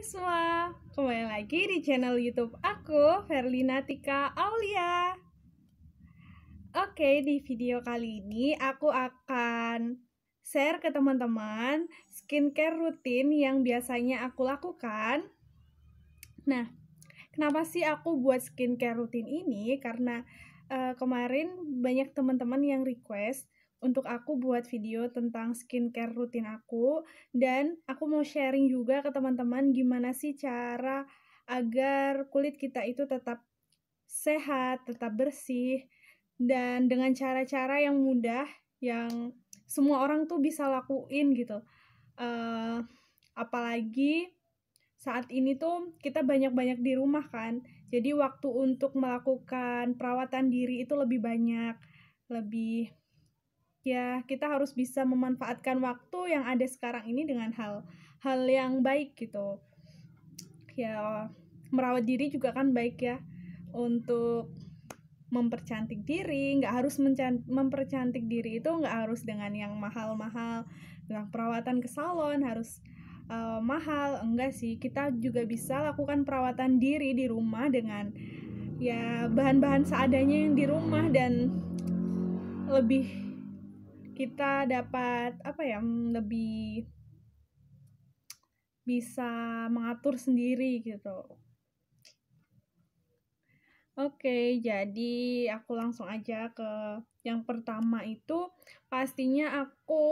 semua, kembali lagi di channel YouTube aku, Verlina Tika Aulia. Oke, di video kali ini aku akan share ke teman-teman skincare rutin yang biasanya aku lakukan. Nah, kenapa sih aku buat skincare rutin ini? Karena kemarin banyak teman-teman yang request untuk aku buat video tentang skincare rutin aku, dan aku mau sharing juga ke teman-teman gimana sih cara agar kulit kita itu tetap sehat, tetap bersih, dan dengan cara-cara yang mudah yang semua orang tuh bisa lakuin gitu. Apalagi saat ini tuh kita banyak-banyak di rumah kan, jadi waktu untuk melakukan perawatan diri itu lebih banyak, lebih ya kita harus bisa memanfaatkan waktu yang ada sekarang ini dengan hal yang baik gitu. Ya, merawat diri juga kan baik ya, untuk mempercantik diri. Nggak harus mempercantik diri itu nggak harus dengan yang mahal-mahal, dengan perawatan ke salon harus mahal. Enggak sih, kita juga bisa lakukan perawatan diri di rumah dengan ya bahan-bahan seadanya yang di rumah, dan lebih kita dapat lebih bisa mengatur sendiri gitu. Oke, jadi aku langsung aja ke yang pertama. Itu pastinya aku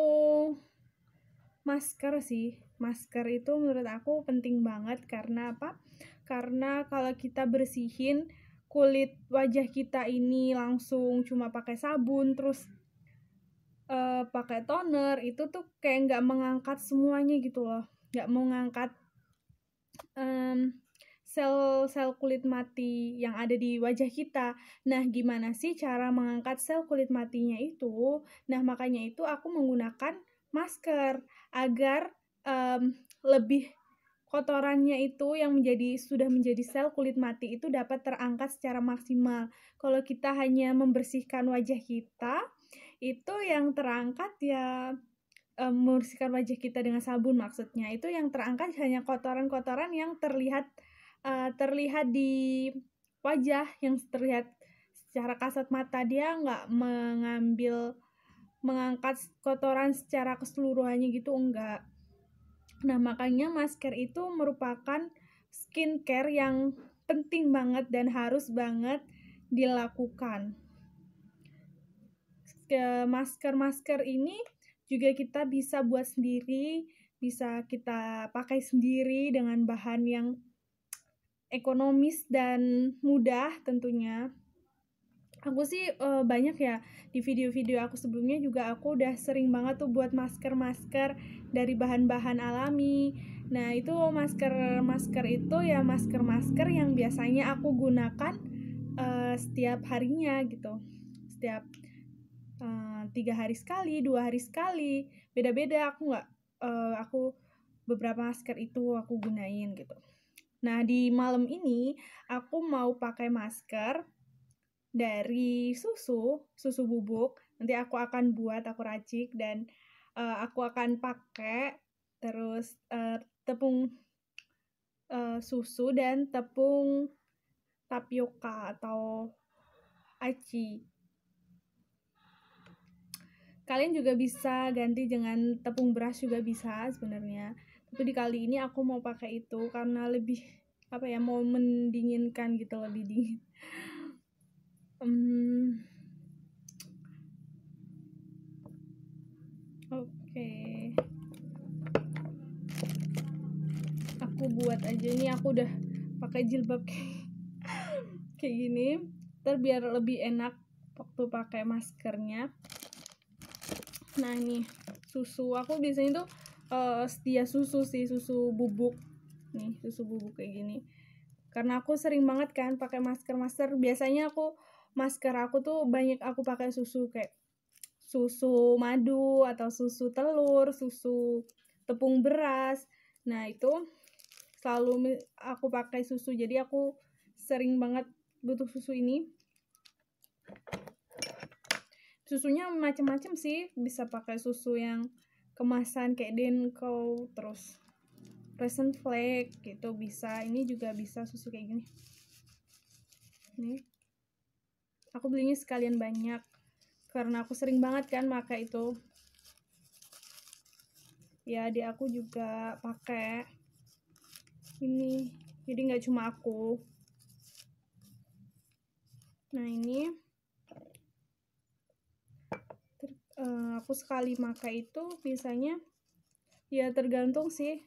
masker sih. Masker itu menurut aku penting banget. Karena apa? Karena kalau kita bersihin kulit wajah kita ini langsung cuma pakai sabun terus pakai toner, itu tuh kayak nggak mengangkat semuanya gitu loh, nggak mengangkat sel-sel kulit mati yang ada di wajah kita. Nah, gimana sih cara mengangkat sel kulit matinya itu? Nah, makanya itu aku menggunakan masker agar lebih kotorannya itu yang sudah menjadi sel kulit mati itu dapat terangkat secara maksimal. Kalau kita hanya membersihkan wajah kita, itu yang terangkat ya membersihkan wajah kita dengan sabun, maksudnya itu yang terangkat hanya kotoran-kotoran yang terlihat di wajah, yang terlihat secara kasat mata. Dia nggak mengangkat kotoran secara keseluruhannya gitu, enggak. Nah, makanya masker itu merupakan skincare yang penting banget dan harus banget dilakukan. Masker-masker ini juga kita bisa buat sendiri, bisa kita pakai sendiri dengan bahan yang ekonomis dan mudah tentunya. Aku sih banyak ya, di video-video aku sebelumnya juga aku udah sering banget tuh buat masker-masker dari bahan-bahan alami. Nah, itu masker itu ya masker-masker yang biasanya aku gunakan setiap harinya gitu. Setiap 3 hari sekali, 2 hari sekali, beda-beda. Aku beberapa masker itu aku gunain gitu. Nah, di malam ini aku mau pakai masker dari susu bubuk. Nanti aku akan buat, aku racik, dan aku akan pakai terus tepung susu dan tepung tapioka atau aci. Kalian juga bisa ganti dengan tepung beras juga bisa sebenarnya. Tapi di kali ini aku mau pakai itu karena lebih mau mendinginkan gitu, lebih dingin. Oke. Aku buat aja nih, aku udah pakai jilbab kayak gini. Biar lebih enak waktu pakai maskernya. Nah, ini susu aku biasanya tuh setia susu sih, susu bubuk. Nih, susu bubuk kayak gini. Karena aku sering banget kan pakai masker. Biasanya masker aku tuh banyak aku pakai susu, kayak susu madu atau susu telur, susu tepung beras. Nah, itu selalu aku pakai susu. Jadi aku sering banget butuh susu ini. Susunya macam-macam sih, bisa pakai susu yang kemasan kayak Denko, terus raisin flake gitu bisa. Ini juga bisa susu kayak gini. Nih, aku belinya sekalian banyak karena aku sering banget kan pakai itu. Ya, adik aku juga pakai ini, jadi nggak cuma aku. Nah, ini aku sekali pakai itu biasanya ya tergantung sih,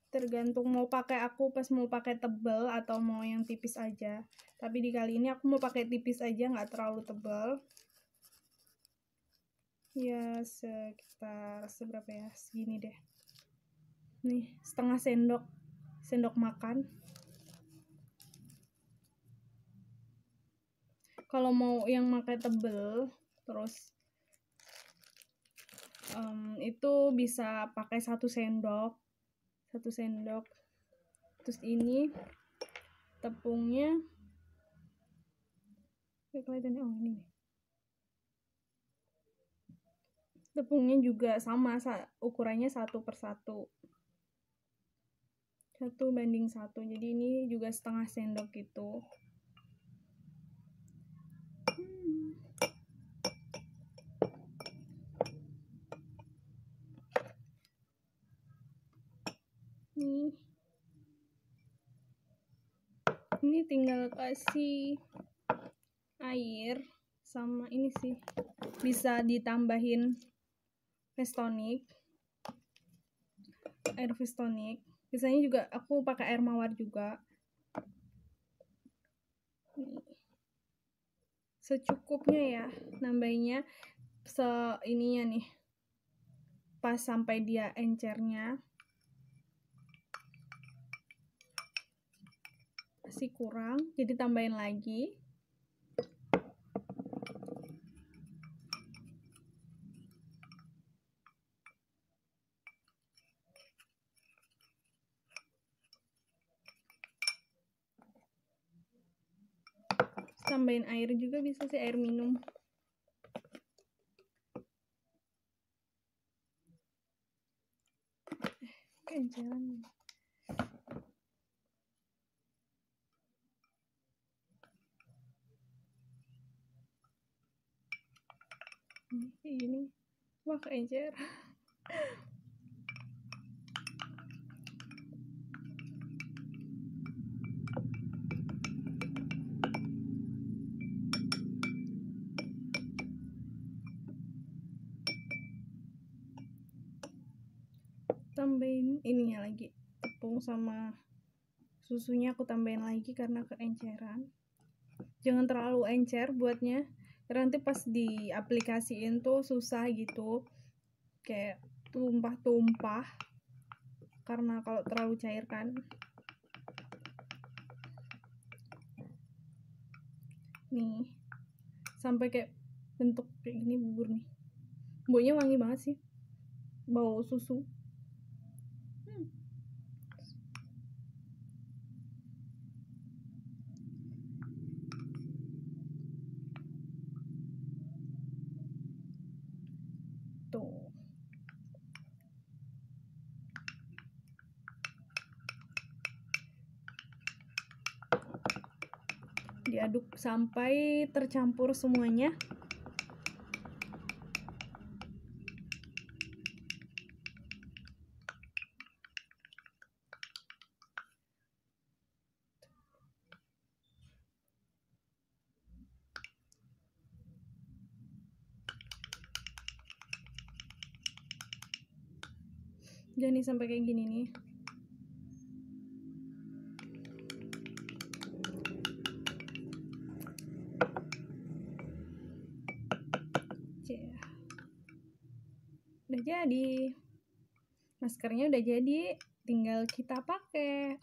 tergantung mau pakai, aku pas mau pakai tebal atau mau yang tipis aja. Tapi di kali ini aku mau pakai tipis aja, nggak terlalu tebal. Ya sekitar seberapa ya, segini deh. Nih, setengah sendok makan. Kalau mau yang pakai tebel terus itu bisa pakai 1 sendok. Terus ini tepungnya kelihatannya, oh ini tepungnya juga sama, ukurannya 1/1, 1:1, jadi ini juga setengah sendok gitu. Ini tinggal kasih air sama ini sih, bisa ditambahin air Vestonic. Biasanya juga aku pakai air mawar juga. Secukupnya ya, nambahinnya ininya nih, pas sampai dia encernya. Masih kurang, jadi tambahin lagi. Tambahin air juga bisa sih, air minum. Keenceran. Ini wah keencer. Tambahin ininya lagi, tepung sama susunya aku tambahin lagi karena keenceran. Jangan terlalu encer buatnya, karena nanti pas diaplikasiin tuh susah gitu, kayak tumpah-tumpah karena kalau terlalu cair kan. Nih, sampai kayak bentuk kayak gini bubur nih. Baunya wangi banget sih, bau susu. Tuh. Diaduk sampai tercampur semuanya. Jadi sampai kayak gini nih. Udah jadi, maskernya udah jadi, tinggal kita pakai.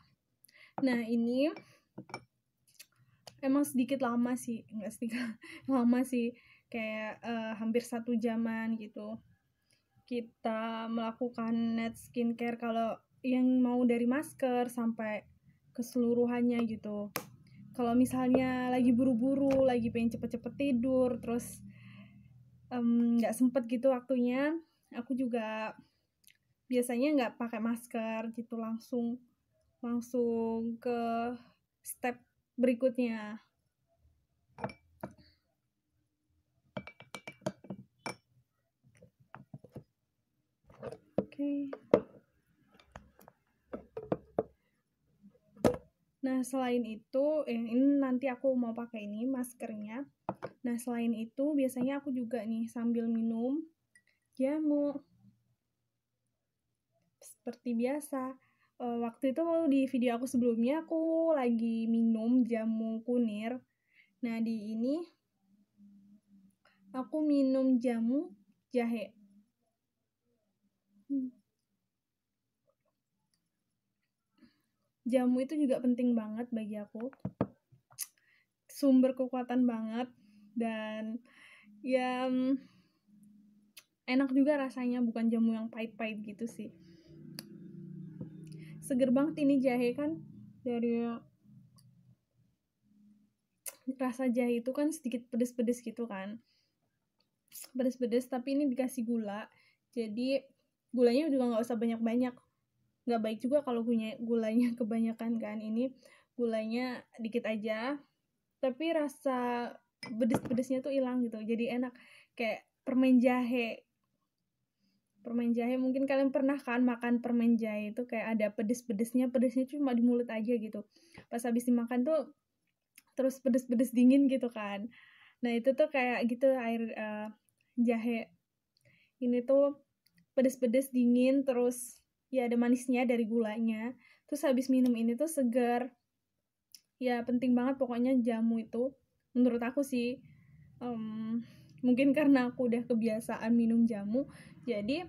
Nah, ini emang sedikit lama sih, nggak sedikit lama sih, kayak hampir 1 jaman gitu kita melakukan net skincare, kalau yang mau dari masker sampai keseluruhannya gitu. Kalau misalnya lagi buru-buru, lagi pengen cepet-cepet tidur, terus nggak sempet gitu waktunya, aku juga biasanya nggak pakai masker gitu, langsung ke step berikutnya. Oke. Nah, selain itu, ini nanti aku mau pakai ini maskernya. Nah, selain itu biasanya aku juga nih sambil minum jamu seperti biasa. Waktu itu di video aku sebelumnya aku lagi minum jamu kunir. Nah, di ini aku minum jamu jahe. Jamu itu juga penting banget bagi aku. Sumber kekuatan banget dan ya enak juga rasanya, bukan jamu yang pahit-pahit gitu sih. Seger banget ini jahe kan, dari rasa jahe itu kan sedikit pedes-pedes gitu kan, pedes-pedes, tapi ini dikasih gula, jadi gulanya juga nggak usah banyak-banyak, nggak baik juga kalau punya gulanya kebanyakan kan. Ini gulanya dikit aja tapi rasa pedes-pedesnya tuh hilang gitu, jadi enak, kayak permen jahe mungkin kalian pernah kan makan permen jahe itu kayak ada pedesnya cuma di mulut aja gitu, pas habis dimakan tuh terus pedes dingin gitu kan. Nah itu tuh kayak gitu air jahe ini tuh pedes dingin, terus ya ada manisnya dari gulanya, terus habis minum ini tuh segar. Ya penting banget pokoknya jamu itu menurut aku sih. Mungkin karena aku udah kebiasaan minum jamu, jadi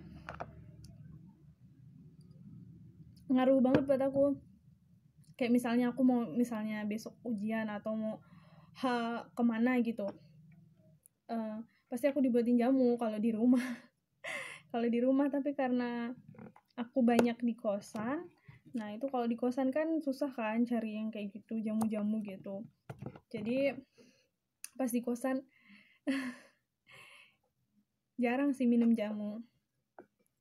ngaruh banget buat aku. Kayak misalnya aku mau besok ujian atau mau kemana gitu, pasti aku dibuatin jamu kalau di rumah. Tapi karena aku banyak di kosan, nah itu kalau di kosan kan susah kan cari yang kayak gitu, jamu-jamu gitu. Jadi pas di kosan jarang sih minum jamu.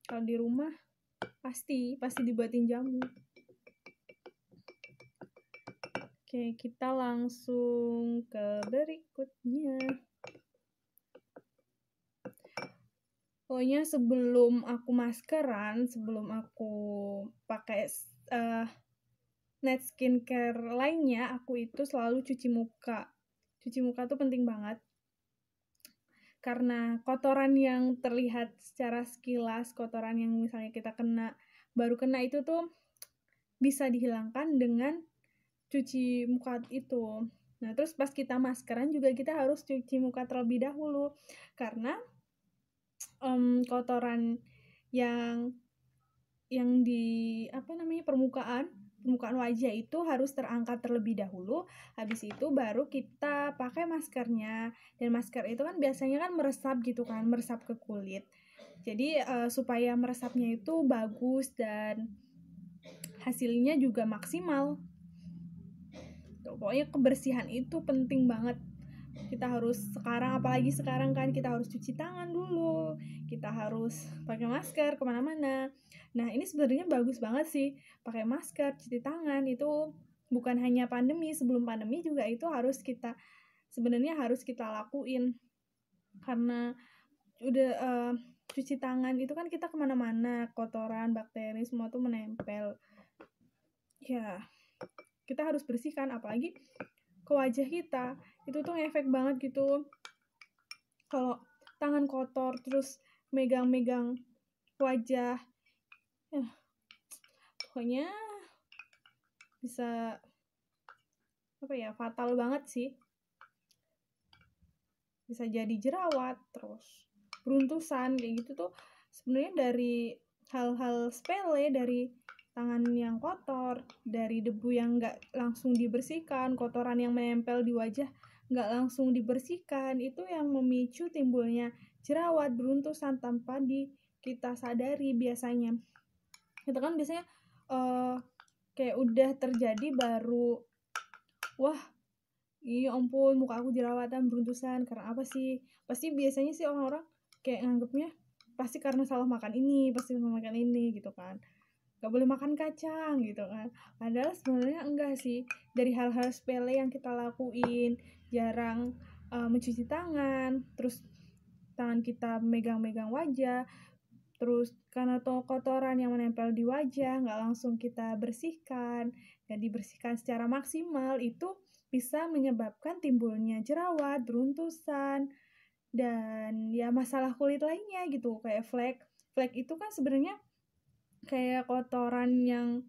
Kalau di rumah pasti dibuatin jamu. Oke, kita langsung ke berikutnya. Pokoknya sebelum aku maskeran, sebelum aku pakai night skincare lainnya, aku itu selalu cuci muka. Cuci muka tuh penting banget. Karena kotoran yang terlihat secara sekilas, kotoran yang misalnya kita baru kena itu tuh bisa dihilangkan dengan cuci muka itu. Nah, terus pas kita maskeran juga kita harus cuci muka terlebih dahulu, karena kotoran yang di permukaan wajah itu harus terangkat terlebih dahulu. Habis itu baru kita pakai maskernya, dan masker itu kan biasanya kan meresap gitu kan, meresap ke kulit. Jadi supaya meresapnya itu bagus dan hasilnya juga maksimal. Pokoknya kebersihan itu penting banget. Kita harus apalagi sekarang kan kita harus cuci tangan dulu, kita harus pakai masker kemana-mana. Nah ini sebenarnya bagus banget sih pakai masker, cuci tangan itu bukan hanya pandemi, sebelum pandemi juga itu harus kita lakuin, karena udah cuci tangan itu kan kita kemana-mana, kotoran, bakteri semua tuh menempel ya, kita harus bersihkan, apalagi ke wajah kita itu tuh ngefek banget gitu kalau tangan kotor terus megang-megang wajah ya, pokoknya bisa fatal banget sih, bisa jadi jerawat, terus beruntusan kayak gitu tuh sebenarnya dari hal-hal sepele, dari tangan yang kotor, dari debu yang nggak langsung dibersihkan, kotoran yang menempel di wajah nggak langsung dibersihkan, itu yang memicu timbulnya jerawat, beruntusan tanpa kita sadari. Biasanya itu kan biasanya kayak udah terjadi baru, wah iya ampun muka aku jerawatan, beruntusan, karena apa sih? Pasti biasanya sih orang-orang kayak nganggepnya pasti karena salah makan ini, pasti salah makan ini gitu kan. Gak boleh makan kacang gitu kan. Padahal sebenarnya enggak sih, dari hal-hal sepele yang kita lakuin, jarang mencuci tangan, terus tangan kita megang-megang wajah, terus karena kotoran yang menempel di wajah nggak langsung kita bersihkan dan dibersihkan secara maksimal, itu bisa menyebabkan timbulnya jerawat, beruntusan, dan ya masalah kulit lainnya gitu, kayak flek. Flek itu kan sebenarnya kayak kotoran yang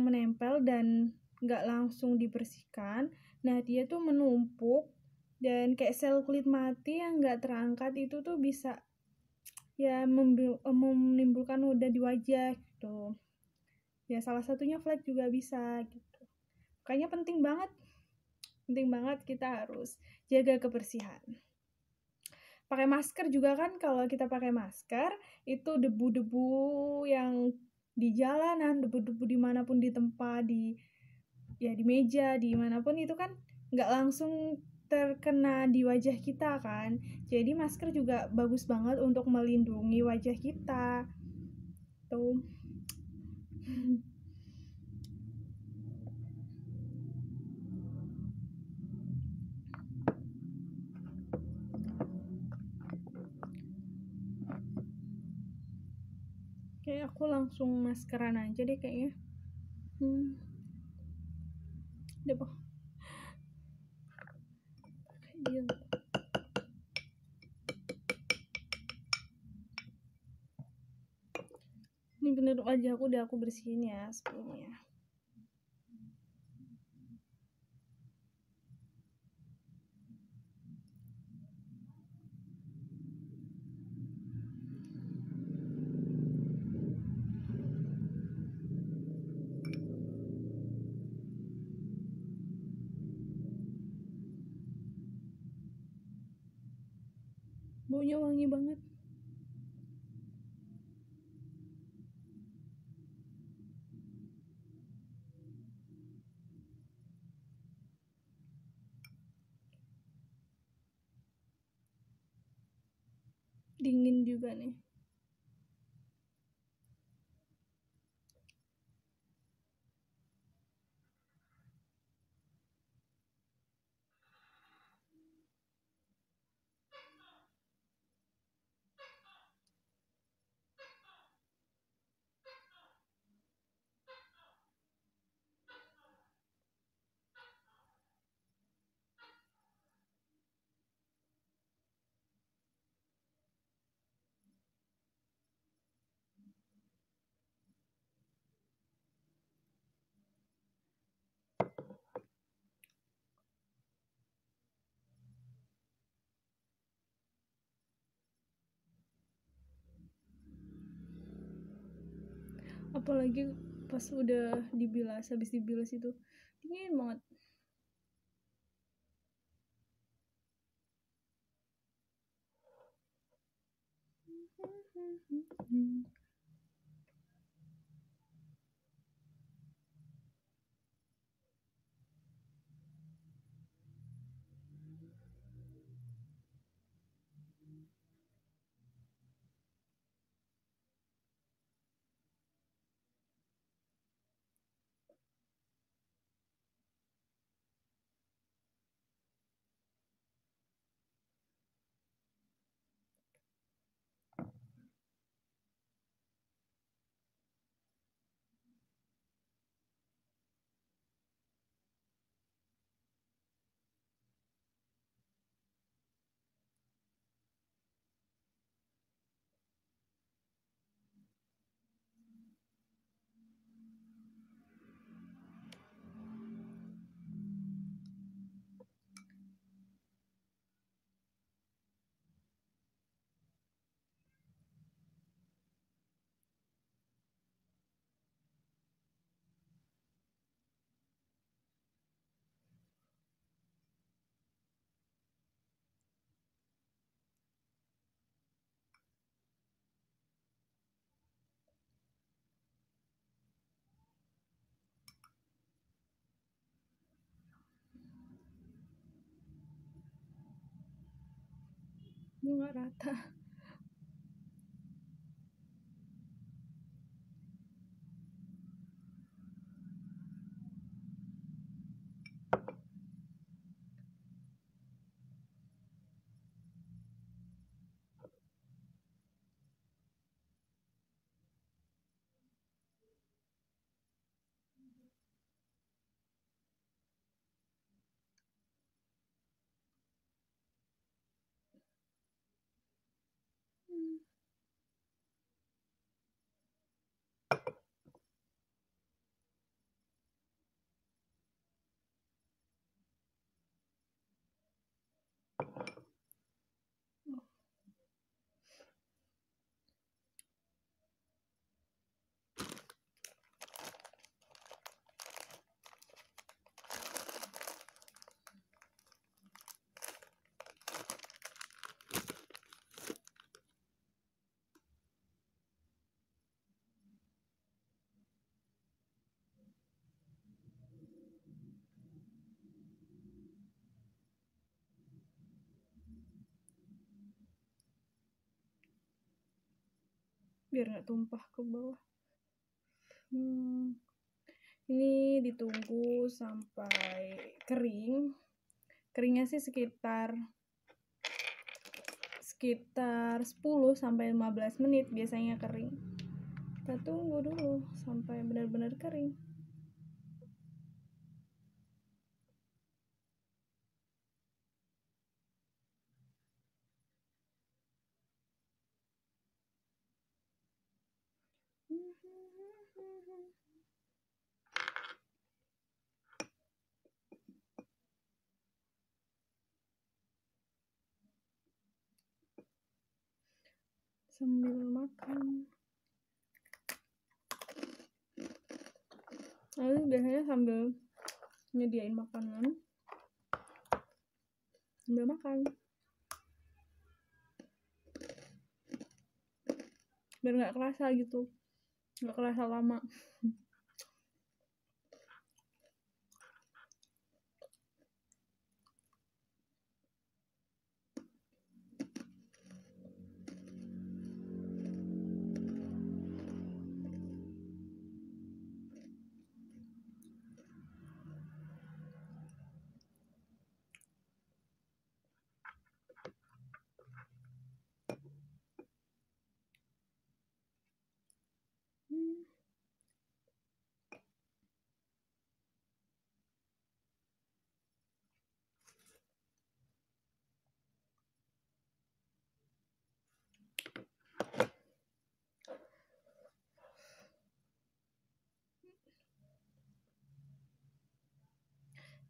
menempel dan nggak langsung dibersihkan. Nah, dia tuh menumpuk dan kayak sel kulit mati yang nggak terangkat itu tuh bisa ya menimbulkan noda di wajah gitu. Ya salah satunya flek juga bisa gitu. Kayaknya penting banget kita harus jaga kebersihan. Pakai masker juga kan, kalau kita pakai masker itu debu-debu yang di jalanan, debu-debu dimanapun di tempat, di meja, dimanapun itu kan nggak langsung terkena di wajah kita kan. Jadi masker juga bagus banget untuk melindungi wajah kita tuh. Kayak aku langsung maskeran aja deh kayaknya. Deh po. Ini bener wajah aku udah aku bersihin ya sebelumnya. Baunya wangi banget. Dingin juga nih. Apalagi pas udah dibilas, habis dibilas itu dingin banget. nggak rata. Biar nggak tumpah ke bawah. Ini ditunggu sampai kering. Keringnya sih sekitar 10-15 menit biasanya kering. Kita tunggu dulu sampai benar-benar kering. Sambil makan. Lalu biasanya sambil nyediain makanan, sambil makan. Biar nggak kerasa gitu, nggak kerasa lama.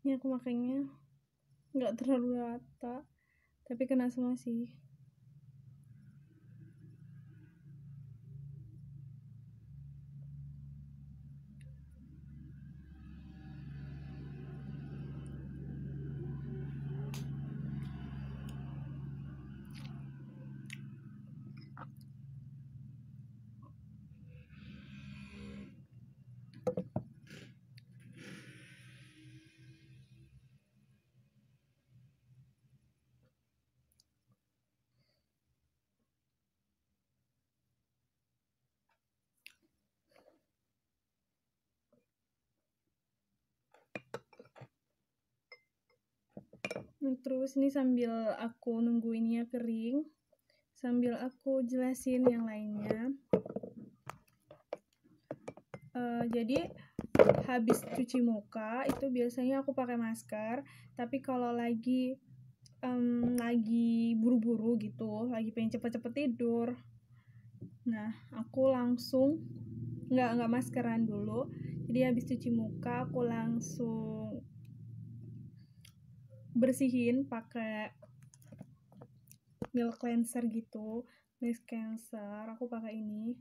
Ini aku makainya nggak terlalu rata, tapi kena semua sih. Terus ini sambil aku nungguinnya kering, sambil aku jelasin yang lainnya. Jadi habis cuci muka itu biasanya aku pakai masker, tapi kalau lagi buru-buru gitu, lagi pengen cepet-cepet tidur, nah aku langsung nggak maskeran dulu. Jadi habis cuci muka aku langsung bersihin pakai milk cleanser gitu. Milk cleanser aku pakai ini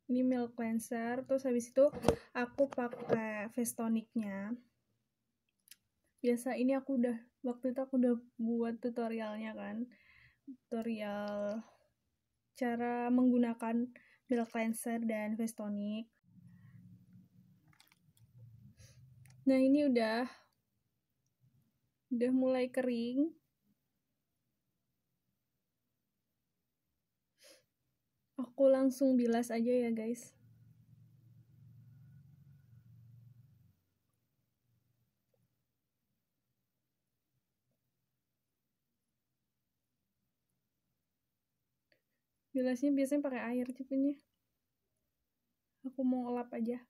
milk cleanser. Terus habis itu aku pakai face tonicnya. Biasa ini waktu itu aku udah buat tutorialnya kan, tutorial cara menggunakan milk cleanser dan face tonic. Nah ini udah mulai kering. Aku langsung bilas aja ya guys. Bilasnya biasanya pakai air tipenya. Aku mau elap aja.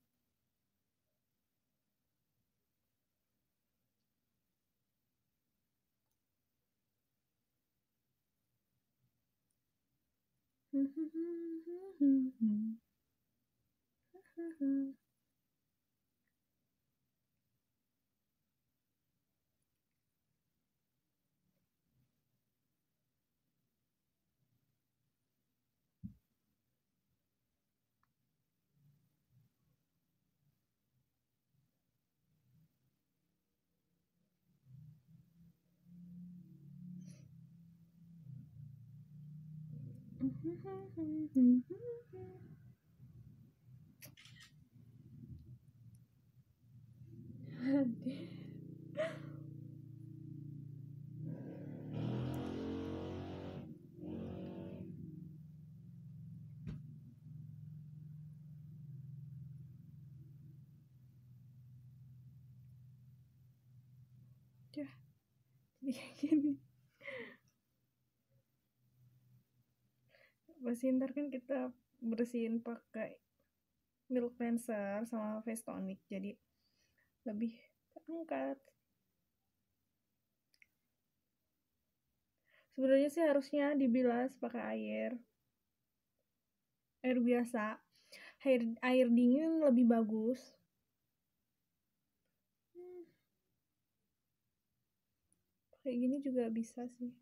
Ya, jadi kayak gini. Pasti ntar kan kita bersihin pakai milk cleanser sama face tonic, jadi lebih terangkat. Sebenarnya sih harusnya dibilas pakai air biasa. Air dingin lebih bagus. Kayak gini juga bisa sih.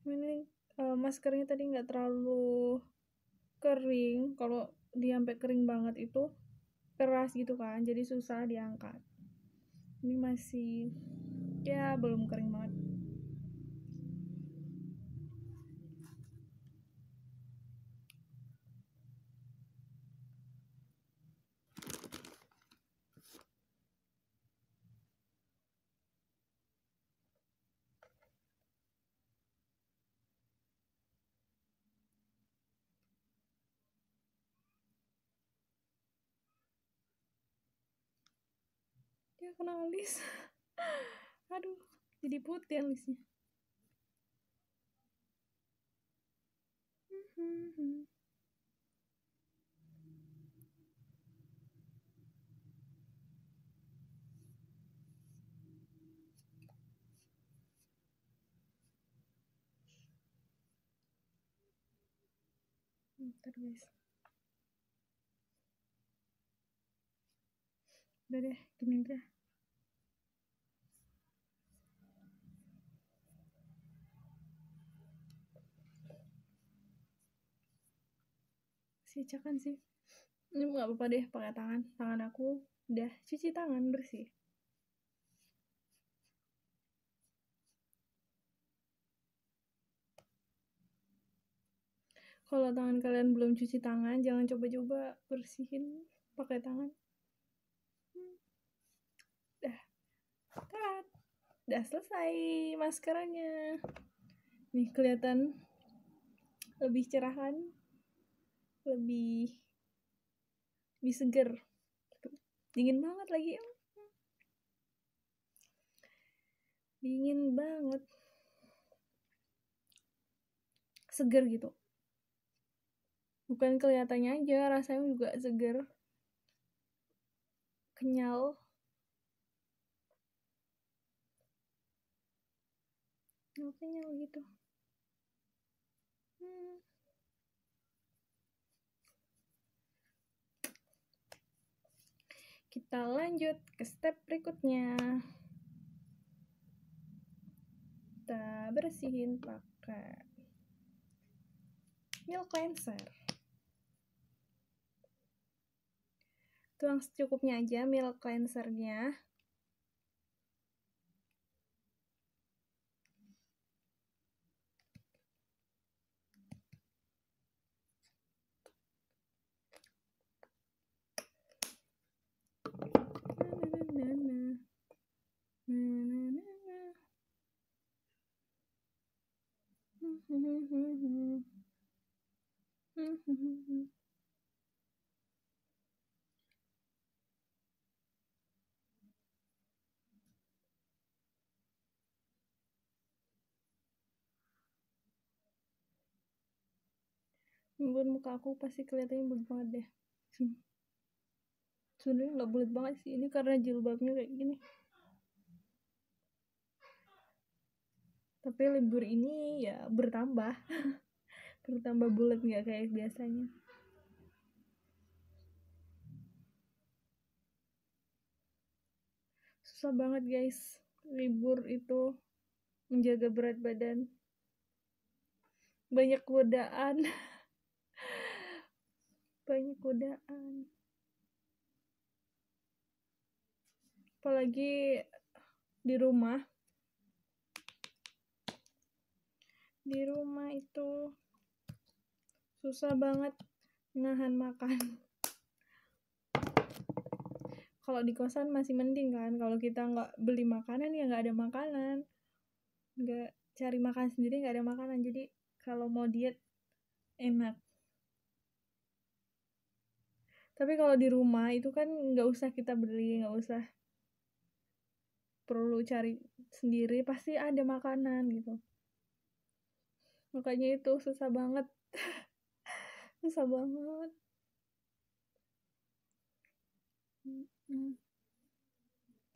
Ini maskernya tadi nggak terlalu kering. Kalau dia sampai kering banget itu keras gitu kan, jadi susah diangkat. Ini masih ya belum kering banget. Dia kena alis. Aduh, jadi putih alisnya. Bentar guys. Udah deh, gini aja. Sicakan sih. Ini nggak apa-apa deh pakai tangan aku udah cuci tangan bersih. Kalau tangan kalian belum cuci tangan, jangan coba-coba bersihin pakai tangan. Udah selesai maskernya. Nih kelihatan lebih cerah kan? Lebih seger. Dingin banget lagi. Dingin banget. Seger gitu. Bukan kelihatannya aja, rasanya juga seger. Kenyal. Kenyal gitu. Kita lanjut ke step berikutnya. Kita bersihin pakai milk cleanser. Tuang secukupnya aja milk cleansernya. Buat muka aku pasti kelihatannya bulat banget deh. Sebenarnya nggak bulat banget sih, ini karena jilbabnya kayak gini. Tapi libur ini ya bertambah bertambah bulat, nggak kayak biasanya. Susah banget guys libur itu menjaga berat badan, banyak godaan banyak godaan, apalagi di rumah itu susah banget nahan makan. Kalau di kosan masih mending kan, kalau kita nggak beli makanan ya nggak ada makanan, nggak cari makan sendiri nggak ada makanan, jadi kalau mau diet enak. Tapi kalau di rumah itu kan nggak usah kita beli, nggak usah perlu cari sendiri, pasti ada makanan gitu. Makanya itu susah banget susah banget.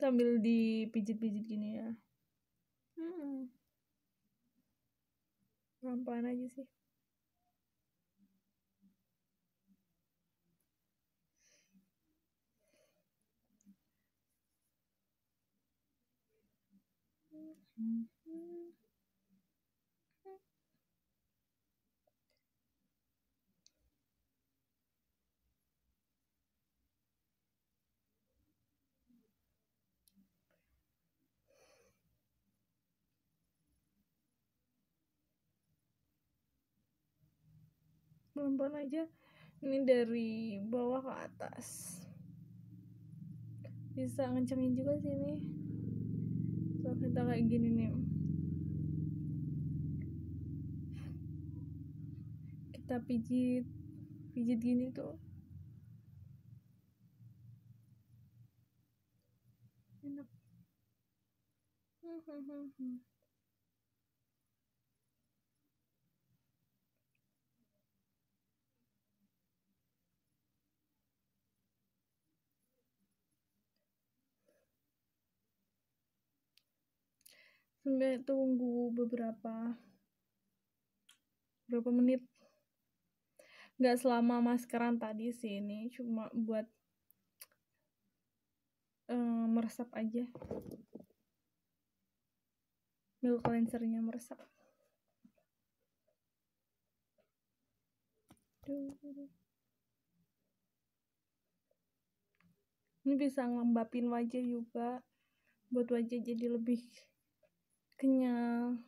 Sambil dipijit-pijit gini ya. Pelan-pelan aja sih. Pelan-pelan aja, ini dari bawah ke atas. Bisa ngencengin juga sini. So kita kayak gini nih, kita pijit gini tuh enak. Sampai tunggu beberapa menit, nggak selama maskeran tadi sih, ini cuma buat meresap aja, milk cleansernya meresap. Ini bisa ngelembapin wajah juga, buat wajah jadi lebih kenyal.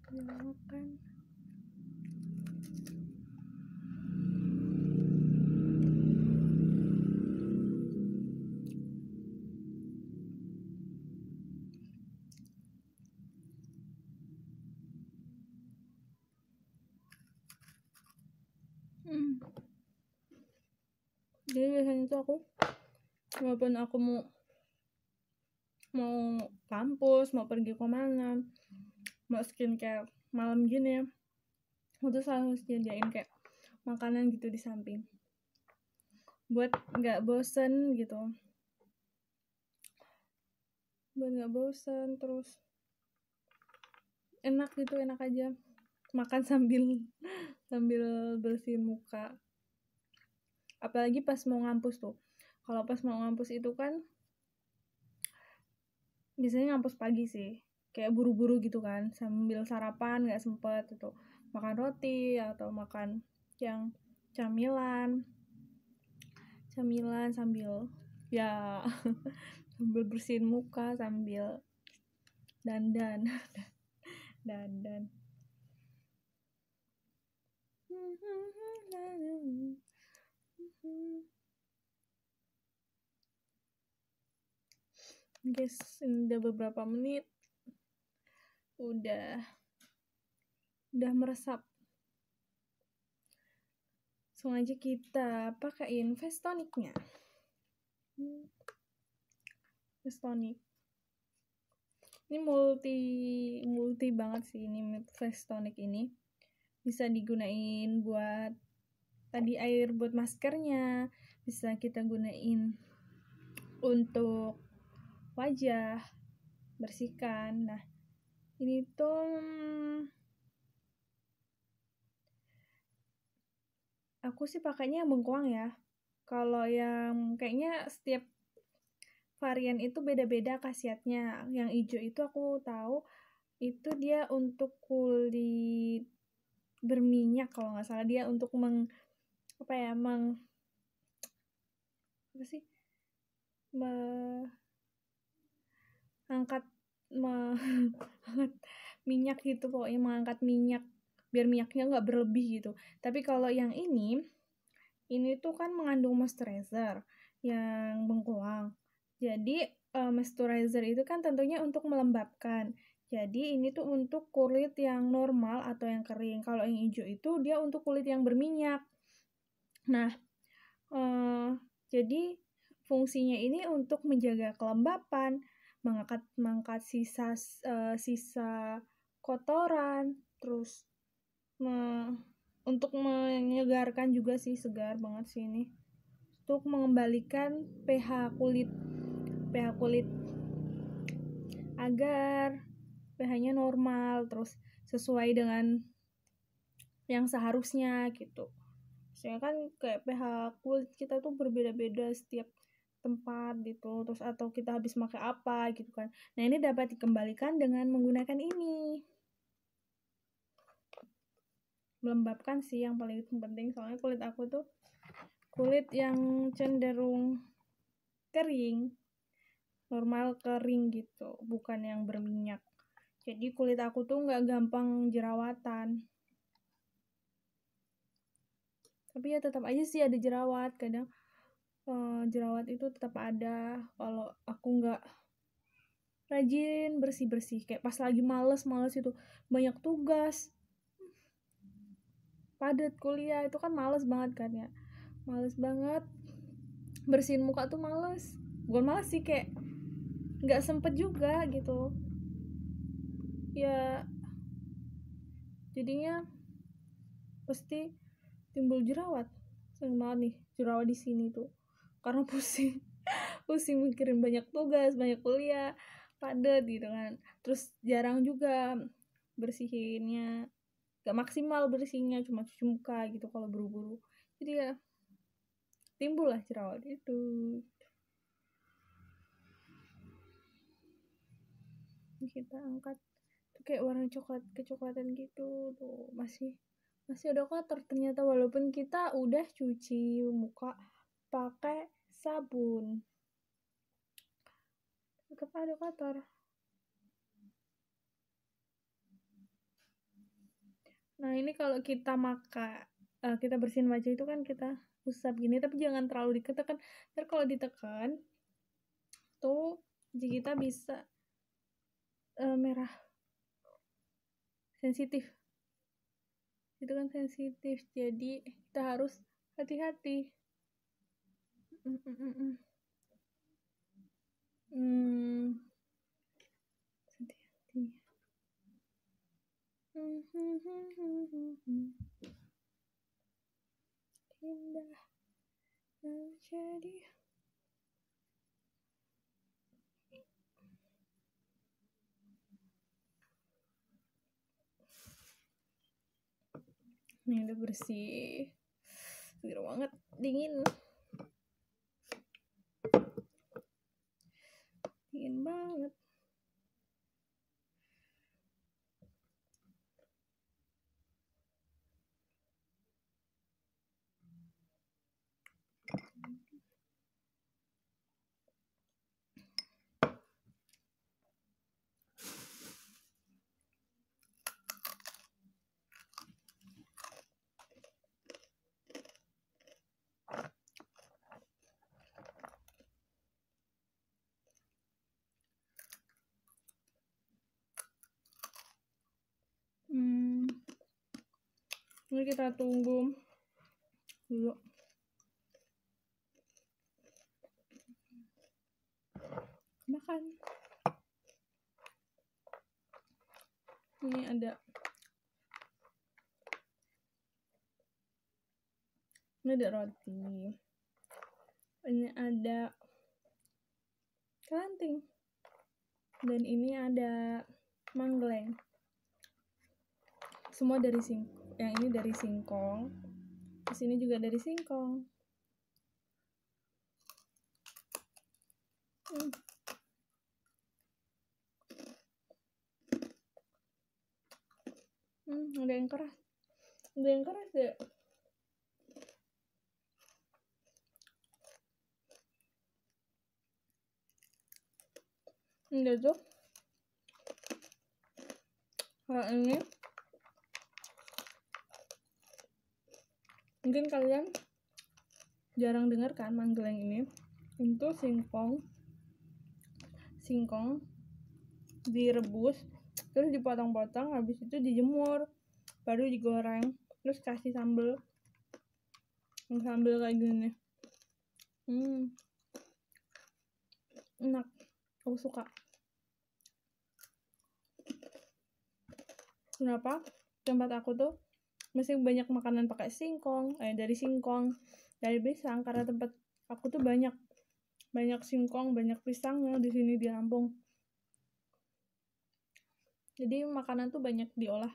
Ya makan. Jadi biasanya tuh aku, walaupun aku mau kampus, mau pergi kemana, mau skincare malam gini, aku tuh selalu sediain kayak makanan gitu di samping buat nggak bosen gitu, terus enak gitu, enak aja makan sambil bersihin muka. Apalagi pas mau ngampus tuh, kalau pas mau ngampus itu kan biasanya ngampus pagi sih, kayak buru-buru gitu kan, sambil sarapan nggak sempet itu makan roti atau makan yang camilan sambil ya sambil bersihin muka, sambil dandan dandan. Guys, ini udah beberapa menit, udah meresap. Langsung aja kita pakaiin face tonicnya. Face tonic ini multi banget sih, ini face tonic ini bisa digunain buat tadi air buat maskernya, bisa kita gunain untuk wajah, bersihkan. Nah ini tuh aku sih pakainya yang bengkoang ya. Kalau yang kayaknya setiap varian itu beda-beda khasiatnya. Yang hijau itu aku tahu itu dia untuk kulit berminyak, kalau nggak salah dia untuk mengangkat minyak gitu, pokoknya mengangkat minyak biar minyaknya nggak berlebih gitu. Tapi kalau yang ini tuh kan mengandung moisturizer yang bengkoang. Jadi moisturizer itu kan tentunya untuk melembabkan. Jadi ini tuh untuk kulit yang normal atau yang kering. Kalau yang hijau itu dia untuk kulit yang berminyak. Nah, jadi fungsinya ini untuk menjaga kelembapan, mengangkat sisa kotoran, terus untuk menyegarkan juga sih, segar banget sih ini. Untuk mengembalikan pH kulit agar pH-nya normal, terus sesuai dengan yang seharusnya gitu. Soalnya kan kayak pH kulit kita tuh berbeda-beda setiap tempat gitu, terus atau kita habis pakai apa gitu kan. Nah ini dapat dikembalikan dengan menggunakan ini. Melembabkan sih yang paling penting, soalnya kulit aku tuh kulit yang cenderung kering, normal kering gitu, bukan yang berminyak. Jadi kulit aku tuh nggak gampang jerawatan. Tapi ya tetap aja sih ada jerawat, kadang jerawat itu tetap ada kalau aku nggak rajin bersih-bersih. Kayak pas lagi males itu, banyak tugas, padat kuliah, itu kan males banget kan ya. Males banget bersihin muka tuh, males. Bukan males sih, kayak nggak sempet juga gitu. Ya jadinya pasti timbul jerawat. Sering banget nih jerawat di sini tuh. Karena pusing mikirin banyak tugas, banyak kuliah, padat gitu kan. Terus jarang juga bersihinnya, gak maksimal bersihnya, cuma cuci muka gitu kalau buru-buru. Jadi ya timbul lah jerawat itu. Kita angkat tuh kayak warna coklat kecoklatan gitu tuh, masih ada kotor ternyata, walaupun kita udah cuci muka pakai sabun, tetap ada kotor. Nah ini kalau kita kita bersihin wajah itu kan kita usap gini, tapi jangan terlalu ditekan. Ntar kalau ditekan tuh wajah kita bisa merah, sensitif. Itu kan sensitif, jadi kita harus hati-hati. Hati-hati. Indah menjadi. Ini udah bersih, seger banget, dingin banget. Ini kita tunggu dulu. Makan. Ini ada roti. Ini ada kelanting. Dan ini ada manggleng. Semua dari yang ini dari singkong. Di sini juga dari singkong. Ada yang keras. Ada yang keras ya. Udah tuh. Kalau ini mungkin kalian jarang dengar kan manggleng ini. Itu singkong direbus, terus dipotong-potong, habis itu dijemur, baru digoreng, terus kasih sambal kayak gini. Enak, aku suka. Kenapa? Tempat aku tuh masih banyak makanan pakai dari singkong, dari pisang, karena tempat aku tuh banyak singkong, banyak pisangnya di sini di Lampung. Jadi makanan tuh banyak diolah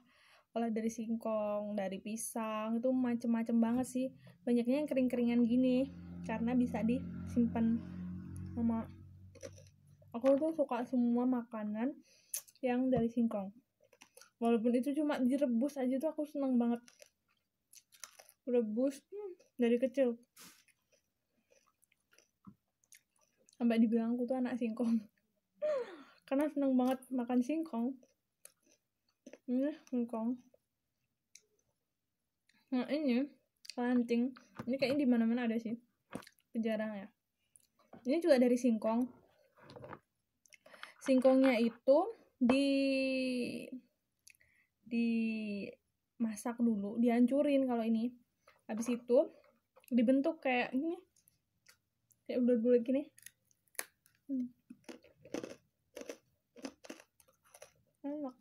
dari singkong, dari pisang, itu macem-macem banget sih. Banyaknya yang kering-keringan gini, karena bisa disimpan sama. Aku tuh suka semua makanan yang dari singkong. Walaupun itu cuma direbus aja tuh aku seneng banget. Rebus dari kecil. Sampai dibilang aku tuh anak singkong. Karena seneng banget makan singkong. Ini singkong. Nah ini kelanting. Ini kayaknya di mana-mana ada sih. Jarang ya. Ini juga dari singkong. Singkongnya itu dimasak dulu, dihancurin kalau ini. Habis itu dibentuk kayak gini. Kayak bulat-bulat gini. Enak.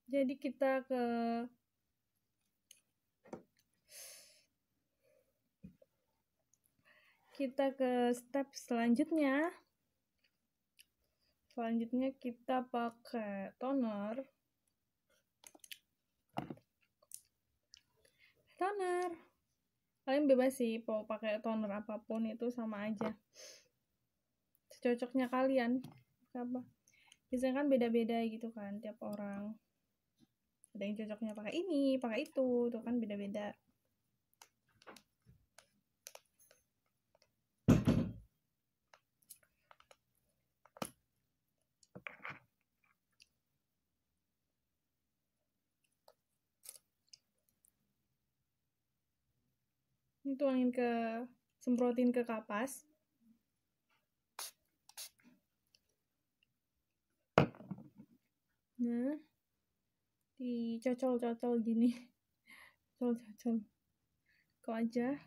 Jadi kita ke step selanjutnya. Selanjutnya kita pakai toner. Kalian bebas sih mau pakai toner apapun, itu sama aja. Secocoknya kalian. Apa? biasanya kan beda-beda gitu kan tiap orang, ada yang cocoknya pakai ini pakai itu tuh kan beda-beda. Tuangin ke, semprotin ke kapas. Nah, dicocol-cocol gini. Cocol-cocol. Kok aja.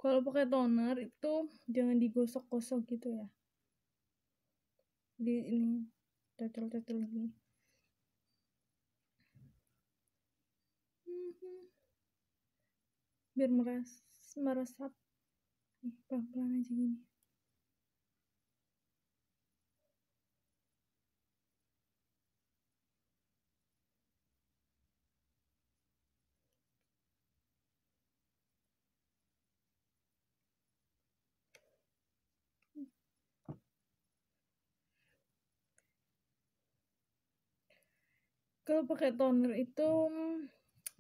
Kalau pakai toner itu jangan digosok-gosok gitu ya. Di ini cocol-cocol gini. Biar meresap. Pelan-pelan aja gini. Kalau pakai toner itu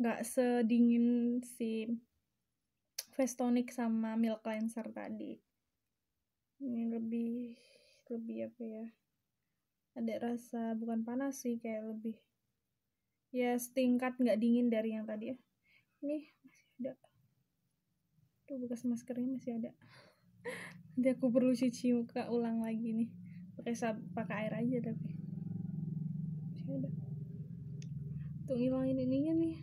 nggak sedingin si face tonic sama milk cleanser tadi. Ini lebih apa ya, ada rasa bukan panas sih, kayak lebih ya setingkat nggak dingin dari yang tadi ya. Ini masih ada tuh bekas maskernya masih ada. Nanti aku perlu cuci muka ulang lagi nih pakai air aja, tapi masih ada tuh ngilangin ininya nih.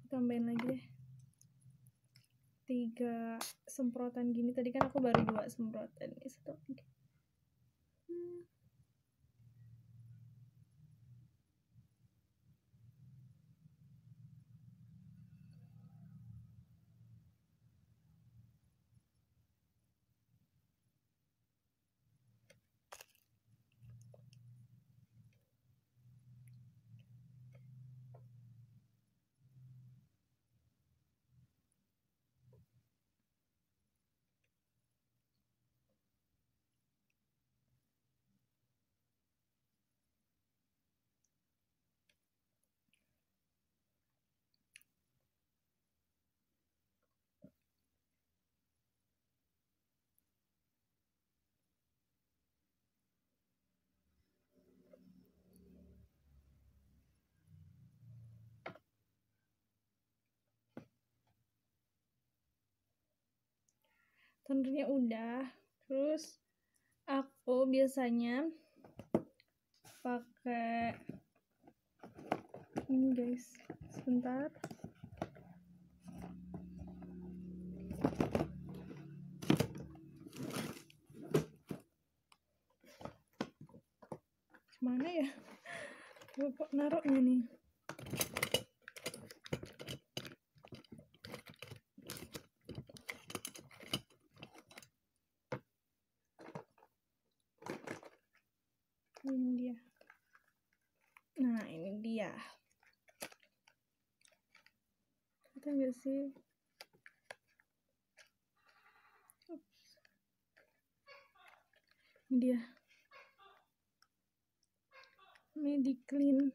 Tambahin lagi deh 3 semprotan gini. Tadi kan aku baru 2 semprotan, ini 1 lagi. Tonernya udah, terus aku biasanya pakai ini guys, sebentar. Mana ya kok naruhnya nih? Ini dia. Nah, ini dia. Kita nggak sih? Ini dia. Mediclean.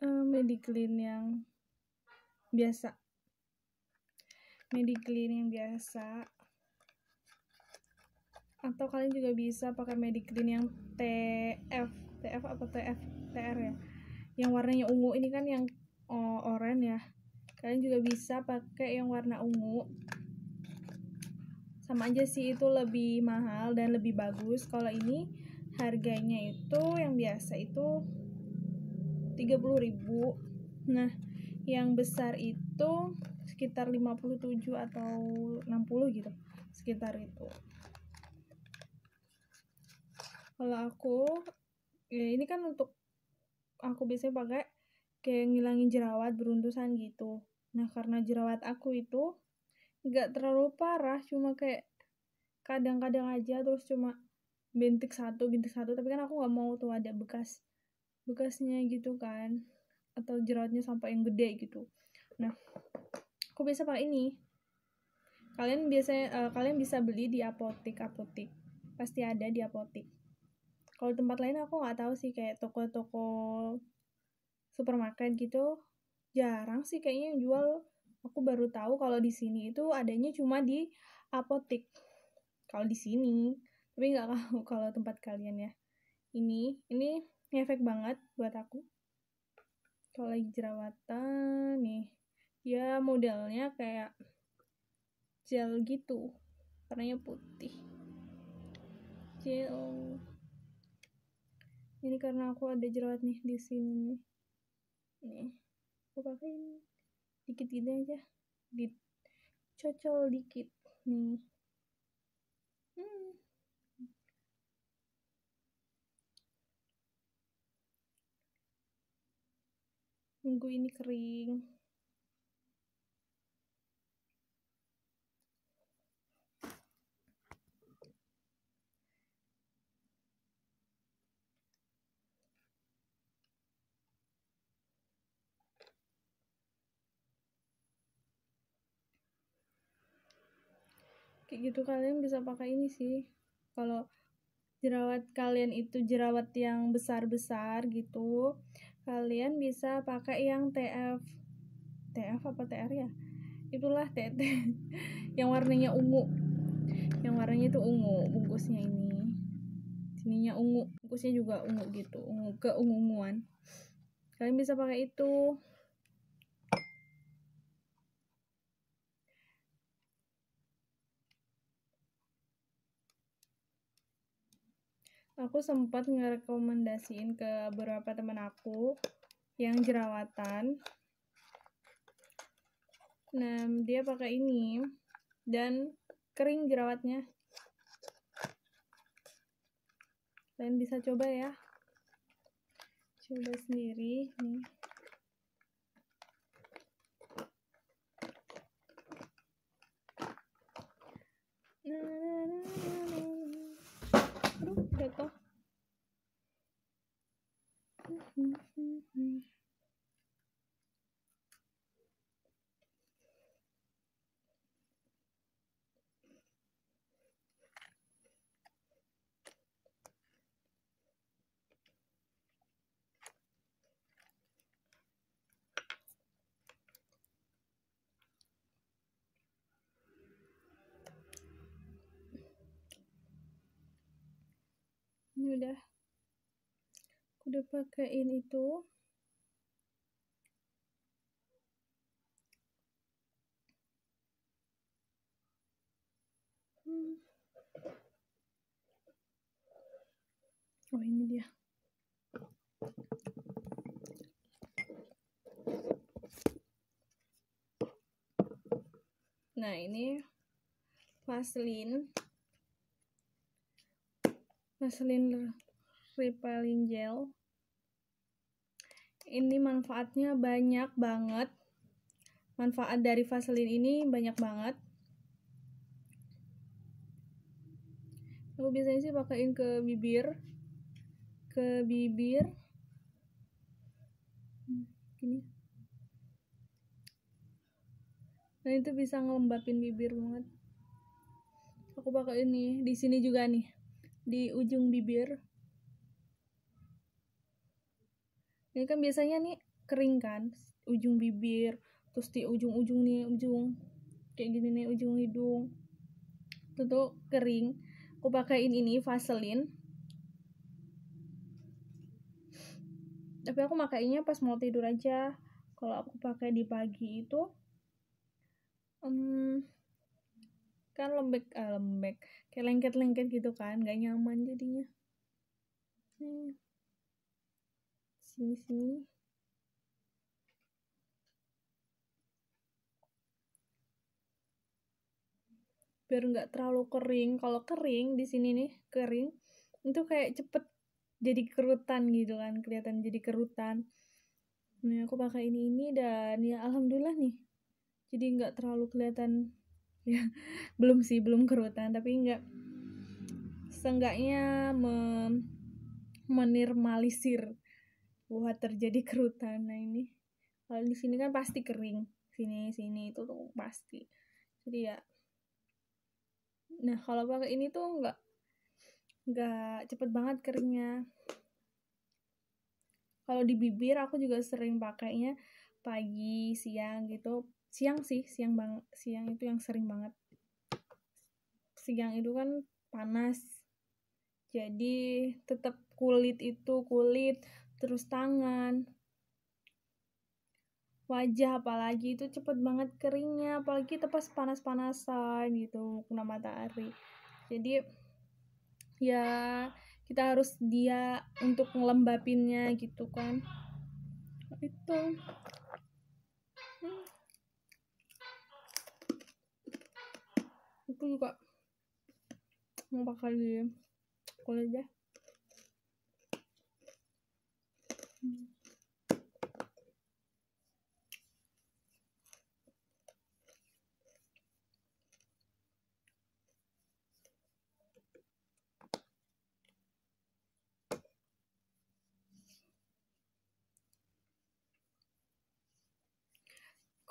Mediclean yang biasa. Mediclean yang biasa. Atau kalian juga bisa pakai Mediclean yang TF apa TR ya, yang warnanya ungu. Ini kan yang oranye ya, kalian juga bisa pakai yang warna ungu, sama aja sih, itu lebih mahal dan lebih bagus. Kalau ini harganya itu yang biasa itu 30.000. Nah, yang besar itu sekitar 57 atau 60 gitu. sekitar itu. Kalau aku ya ini kan untuk aku biasanya pakai kayak ngilangin jerawat beruntusan gitu. Nah karena jerawat aku itu nggak terlalu parah, cuma kayak kadang-kadang aja, terus cuma bintik satu, tapi kan aku nggak mau tuh ada bekasnya gitu kan, atau jerawatnya sampai yang gede gitu. Nah aku biasa pakai ini. Kalian bisa beli di apotik, pasti ada di apotik. Kalau tempat lain aku nggak tahu sih, kayak toko-toko supermarket gitu jarang sih kayaknya yang jual. Aku baru tahu kalau di sini itu adanya cuma di apotik kalau di sini, tapi nggak tahu kalau tempat kalian ya. Ini ngefek banget buat aku kalau lagi jerawatan nih. Ya modelnya kayak gel gitu, warnanya putih, gel. Ini karena aku ada jerawat nih di sini nih, aku pakai ini dikit gini aja, dicocol dikit nih. Nunggu ini kering. Kayak gitu kalian bisa pakai ini sih. Kalau jerawat kalian itu jerawat yang besar-besar gitu, kalian bisa pakai yang TF apa TR ya, itulah TT yang warnanya ungu, bungkusnya ini, sininya ungu, bungkusnya juga ungu gitu, ungu keunguan. Kalian bisa pakai itu. Aku sempat ngerekomendasiin ke beberapa teman aku yang jerawatan. Nah, dia pakai ini dan kering jerawatnya. Kalian bisa coba ya. Coba sendiri nih. Aduh, jatuh. Ini udah pakein itu. Oh ini dia. Nah ini Vaseline repelling gel. Ini manfaatnya banyak banget. Manfaat dari Vaseline ini banyak banget. Aku biasanya sih pakein ke bibir. Gini. Nah itu bisa ngelembapin bibir banget. Aku pakai ini di sini juga nih, di ujung bibir. Ini kan biasanya nih kering kan, ujung bibir, terus di ujung-ujung nih, kayak gini nih, ujung hidung itu tuh kering. Aku pakein ini Vaseline, tapi aku makainya pas mau tidur aja. Kalau aku pakai di pagi itu kan lembek, kayak lengket-lengket gitu kan, gak nyaman jadinya. Sini biar nggak terlalu kering. Kalau kering di sini nih kering itu kayak cepet jadi kerutan gitu kan, kelihatan jadi kerutan. Nah aku pakai ini dan ya alhamdulillah nih, jadi nggak terlalu kelihatan ya. belum kerutan, tapi nggak, seenggaknya menormalisir bahwa terjadi kerutan. Nah ini kalau di sini kan pasti kering, sini itu tuh pasti. Jadi ya, nah kalau pakai ini tuh nggak cepet banget keringnya. Kalau di bibir aku juga sering pakainya pagi, siang gitu. Siang sih, siang itu yang sering banget. Siang itu kan panas, jadi tetap kulit, terus tangan, wajah apalagi itu cepet banget keringnya, apalagi pas panas-panasan gitu kena matahari. Jadi ya kita harus dia untuk ngelembapinnya gitu kan. Itu itu juga mau pakai di kulit deh.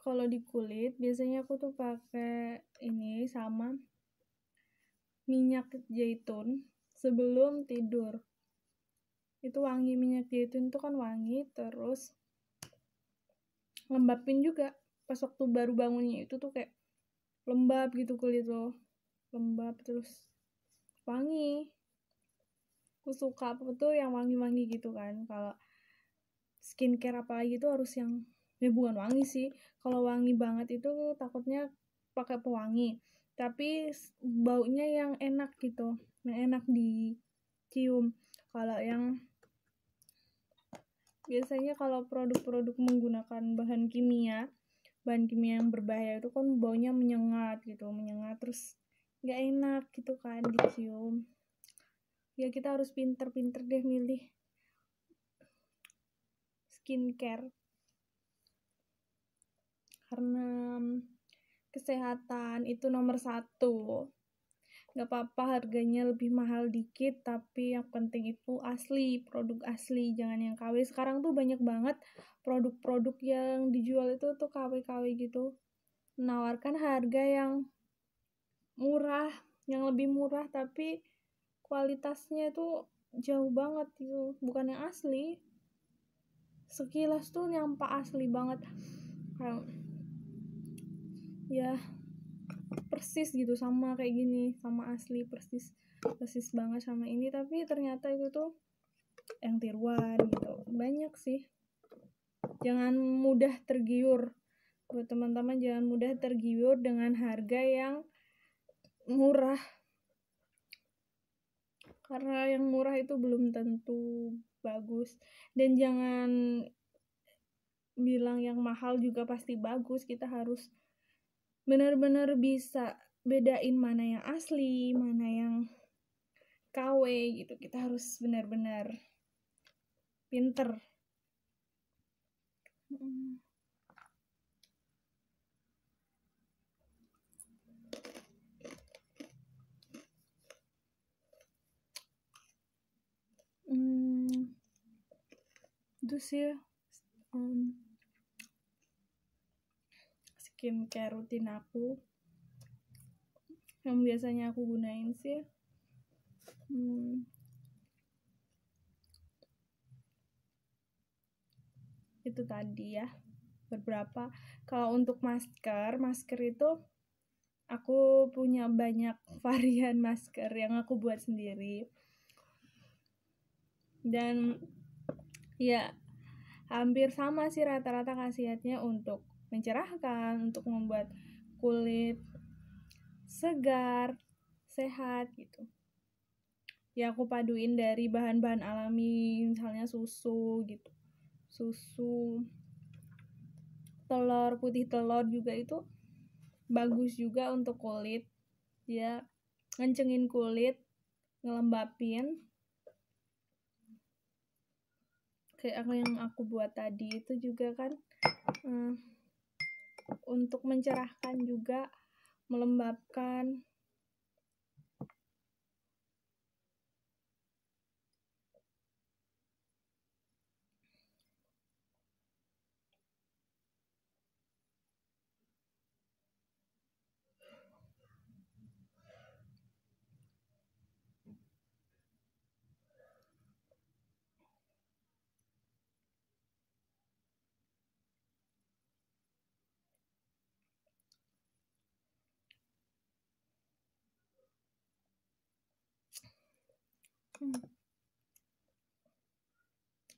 Kalau di kulit biasanya aku tuh pakai ini sama minyak zaitun sebelum tidur. Itu wangi, minyak zaitun itu kan wangi, terus lembapin juga. Pas waktu baru bangunnya itu tuh kayak lembab gitu kulit lo, lembab terus wangi. Aku suka apa tuh yang wangi-wangi gitu kan. Kalau skincare apalagi itu harus yang bukan wangi sih. Kalau wangi banget itu takutnya pakai pewangi, tapi baunya yang enak gitu, yang enak dicium. Kalau yang biasanya kalau produk-produk menggunakan bahan kimia yang berbahaya itu kan baunya menyengat terus nggak enak gitu kan dicium. Ya kita harus pinter-pinter deh milih skincare, karena kesehatan itu nomor 1. Gak apa-apa harganya lebih mahal dikit, tapi yang penting itu asli, produk asli, jangan yang KW. Sekarang tuh banyak banget produk-produk yang dijual itu tuh KW-KW gitu, menawarkan harga yang murah, yang lebih murah, tapi kualitasnya itu jauh banget gitu, bukan yang asli. Sekilas tuh nyampe asli banget, kayak ya persis gitu, sama kayak gini, sama asli, persis banget sama ini, tapi ternyata itu tuh yang tiruan gitu. Banyak sih, jangan mudah tergiur buat teman-teman, jangan mudah tergiur dengan harga yang murah, karena yang murah itu belum tentu bagus. Dan jangan bilang yang mahal juga pasti bagus. Kita harus benar-benar bisa bedain mana yang asli, mana yang KW gitu. Kita harus benar-benar pinter. Itu sih skincare rutin aku yang biasanya aku gunain sih. Itu tadi ya beberapa. Kalau untuk masker itu aku punya banyak varian masker yang aku buat sendiri, dan ya hampir sama sih rata-rata khasiatnya untuk mencerahkan, untuk membuat kulit segar, sehat gitu. Ya aku paduin dari bahan-bahan alami, misalnya susu gitu, telur, putih telur juga itu bagus juga untuk kulit. dia ngencengin kulit, ngelembapin kayak yang aku buat tadi itu juga kan untuk mencerahkan juga, melembabkan.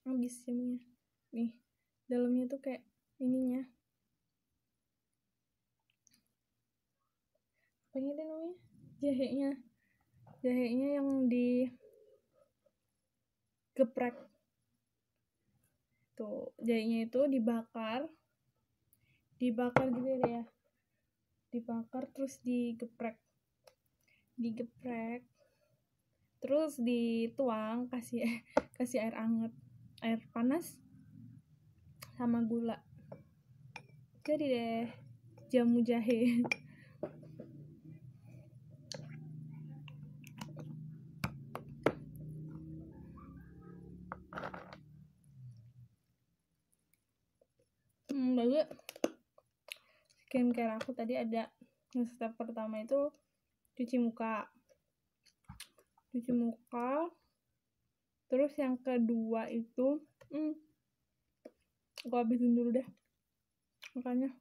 Habis jamnya nih, dalamnya tuh kayak ininya apa ini namanya, jahenya yang digeprek tuh, jahenya itu dibakar gitu ya, dibakar terus digeprek terus dituang, kasih air anget, air panas sama gula, jadi deh jamu jahe. Lalu skincare aku tadi ada yang step pertama itu cuci muka, terus yang kedua itu aku habisin dulu deh makanya.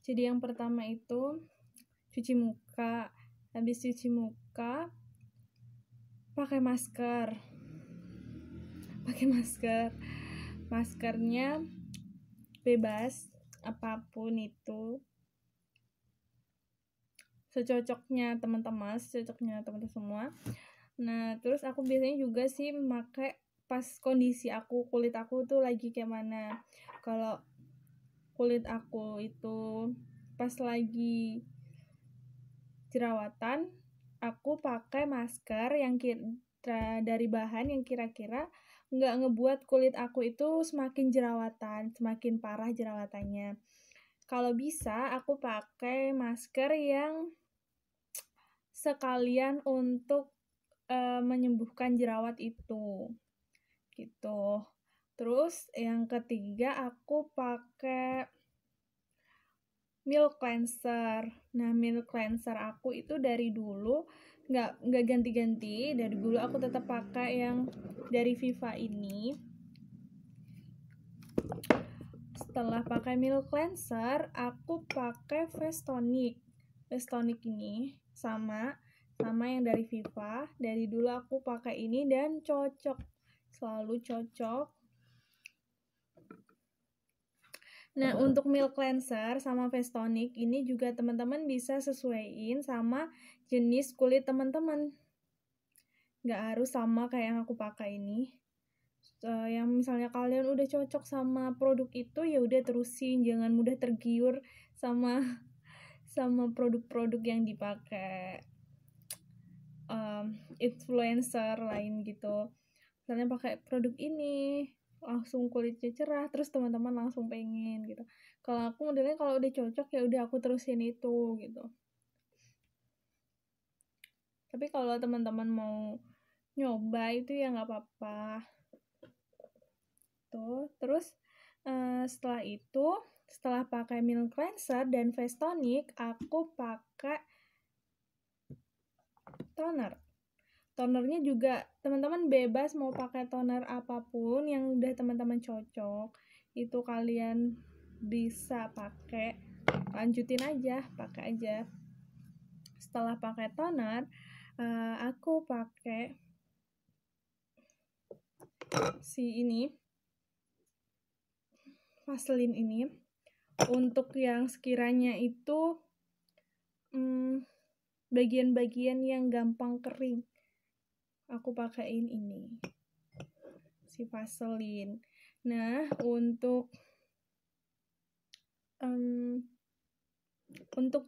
Jadi yang pertama itu cuci muka, habis cuci muka pakai masker, maskernya bebas apapun itu, secocoknya teman-teman semua. Nah terus aku biasanya juga sih pakai pas kondisi kulit aku tuh lagi kayak mana. Kalau kulit aku itu pas lagi jerawatan, aku pakai masker yang dari bahan yang kira-kira nggak ngebuat kulit aku itu semakin parah jerawatannya. Kalau bisa aku pakai masker yang sekalian untuk menyembuhkan jerawat itu gitu. Terus yang ketiga aku pakai milk cleanser. Nah milk cleanser aku itu dari dulu nggak ganti-ganti, dari dulu aku tetap pakai yang dari Viva ini. Setelah pakai milk cleanser aku pakai face tonic ini sama yang dari Viva. Dari dulu aku pakai ini dan selalu cocok. Nah untuk milk cleanser sama face tonic ini juga teman-teman bisa sesuaiin sama jenis kulit teman-teman, nggak harus sama kayak yang aku pakai ini. Yang misalnya kalian udah cocok sama produk itu ya udah terusin, jangan mudah tergiur sama produk-produk yang dipakai influencer lain gitu. Misalnya pakai produk ini langsung kulitnya cerah, terus teman-teman langsung pengen gitu. Kalau aku modelnya kalau udah cocok ya udah aku terusin itu gitu. Tapi kalau teman-teman mau nyoba itu ya nggak apa-apa. Tuh, terus setelah pakai milk cleanser dan face tonic, aku pakai toner. Tonernya juga teman-teman bebas mau pakai toner apapun yang udah teman-teman cocok, itu kalian bisa pakai, lanjutin aja, pakai aja. Setelah pakai toner aku pakai si ini Vaseline ini untuk yang sekiranya itu bagian-bagian yang gampang kering. Aku pakein ini si Vaseline. Nah, untuk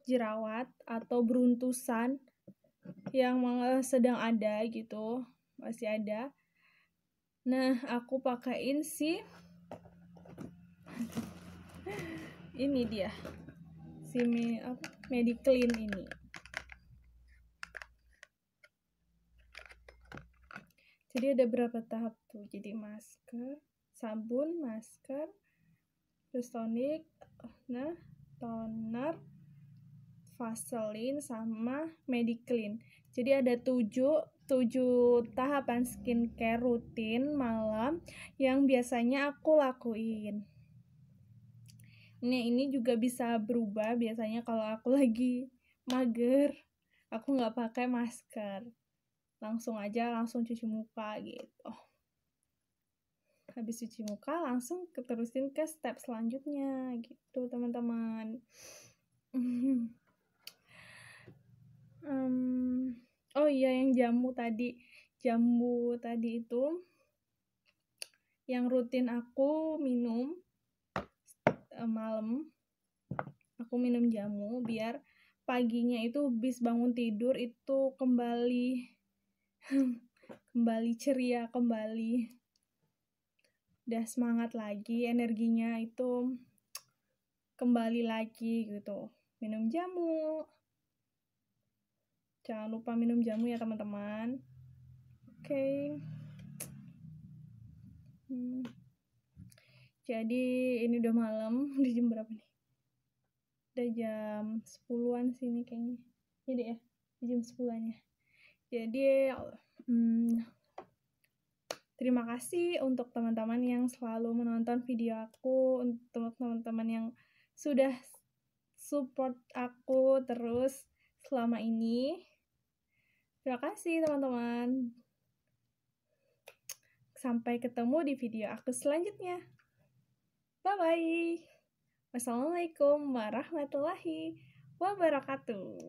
jerawat atau beruntusan yang sedang ada gitu, masih ada. Nah, aku pakein si ini dia, si Mediclean ini. Jadi ada berapa tahap tuh? Jadi masker, sabun, masker, terus tonik, nah, toner, Vaseline, sama Mediclean. Jadi ada 7 tahapan skincare rutin malam yang biasanya aku lakuin. Ini juga bisa berubah. Biasanya kalau aku lagi mager, aku nggak pakai masker, langsung cuci muka gitu. Habis cuci muka langsung terusin ke step selanjutnya gitu teman-teman. Oh iya, yang jamu tadi itu yang rutin aku minum malam. Aku minum jamu biar paginya itu habis bangun tidur itu kembali ceria, kembali udah semangat lagi, energinya itu kembali lagi gitu. Minum jamu, jangan lupa minum jamu ya teman-teman. Oke. Jadi ini udah malam. Udah jam berapa nih? Udah jam 10-an sini kayaknya. Jadi ya, jam 10-an ya. Jadi terima kasih untuk teman-teman yang selalu menonton video aku, untuk teman-teman yang sudah support aku terus selama ini. Terima kasih teman-teman. Sampai ketemu di video aku selanjutnya. Bye-bye. Wassalamualaikum warahmatullahi wabarakatuh.